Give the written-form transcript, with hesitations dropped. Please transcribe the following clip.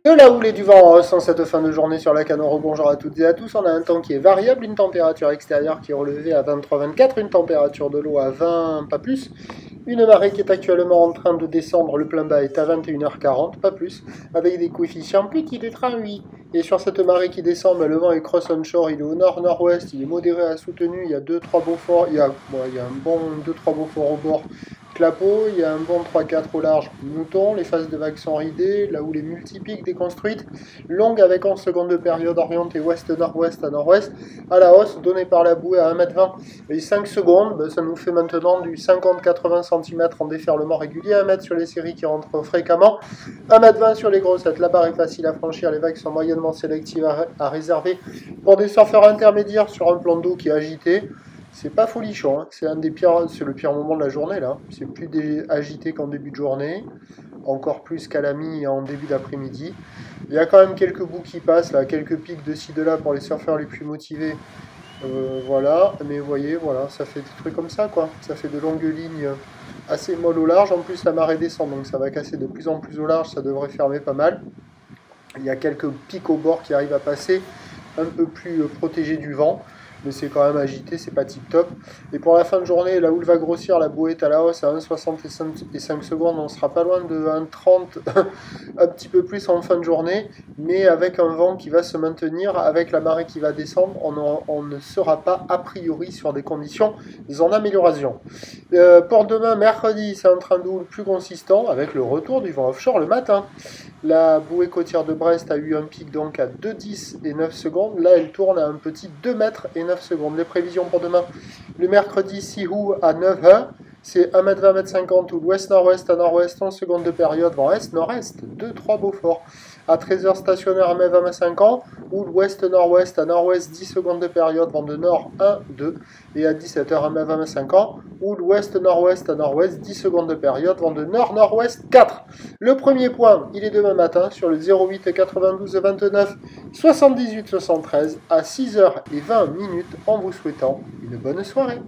De la houle et du vent en hausse en cette fin de journée sur la Canoro. Bonjour à toutes et à tous. On a un temps qui est variable, une température extérieure qui est relevée à 23-24, une température de l'eau à 20, pas plus. Une marée qui est actuellement en train de descendre, le plein bas est à 21h40, pas plus, avec des coefficients petits de 38. Et sur cette marée qui descend, le vent est cross onshore, il est au nord-nord-ouest, il est modéré à soutenu, il y a 2-3 beaux forts, il y a un bon 2-3 beaux forts au bord. Clapot, il y a un bon 3-4 au large, mouton, les phases de vagues sont ridées, là où les multipiques déconstruites, longue avec 11 secondes de période orientée ouest-nord-ouest à nord-ouest, à la hausse, donnée par la bouée à 1m20. Et 5 secondes, ça nous fait maintenant du 50-80 cm en déferlement régulier, 1 mètre sur les séries qui rentrent fréquemment, 1m20 sur les grossettes, la barre est facile à franchir, les vagues sont moyennement sélectives à réserver pour des surfeurs intermédiaires sur un plan d'eau qui est agité. C'est pas folichon, hein. C'est le pire moment de la journée là. C'est plus agité qu'en début de journée, encore plus qu'à la mi et en début d'après-midi. Il y a quand même quelques bouts qui passent là, quelques pics de ci de là pour les surfeurs les plus motivés. Voilà, mais vous voyez, voilà, ça fait des trucs comme ça quoi. Ça fait de longues lignes assez molles au large. En plus la marée descend, donc ça va casser de plus en plus au large, ça devrait fermer pas mal. Il y a quelques pics au bord qui arrivent à passer, un peu plus protégés du vent. Mais c'est quand même agité, c'est pas tip top. Et pour la fin de journée, la houle va grossir, la bouée est à la hausse à 1,65 secondes, on sera pas loin de 1,30, un petit peu plus en fin de journée, mais avec un vent qui va se maintenir, avec la marée qui va descendre, on ne sera pas a priori sur des conditions en amélioration. Pour demain, mercredi, c'est un train de houle plus consistant, avec le retour du vent offshore le matin. La bouée côtière de Brest a eu un pic donc à 2,10 et 9 secondes. Là, elle tourne à un petit 2 mètres et 9 secondes. Les prévisions pour demain, le mercredi, Sihu à 9h, c'est 1m20, 1m50, ou l'ouest-nord-ouest à nord-ouest, 11 secondes de période, vent est-nord-est, 2-3 Beaufort. À 13h, stationnaire à 1m20, 50, ou l'ouest-nord-ouest à nord-ouest, 10 secondes de période, vent de nord 1, 2. Et à 17h, à 1m20, 50, ou l'ouest-nord-ouest à nord-ouest, 10 secondes de période, vent de nord-nord-ouest 4. Le premier point, il est demain matin sur le 08 92 29 78 73 à 6h20 en vous souhaitant une bonne soirée.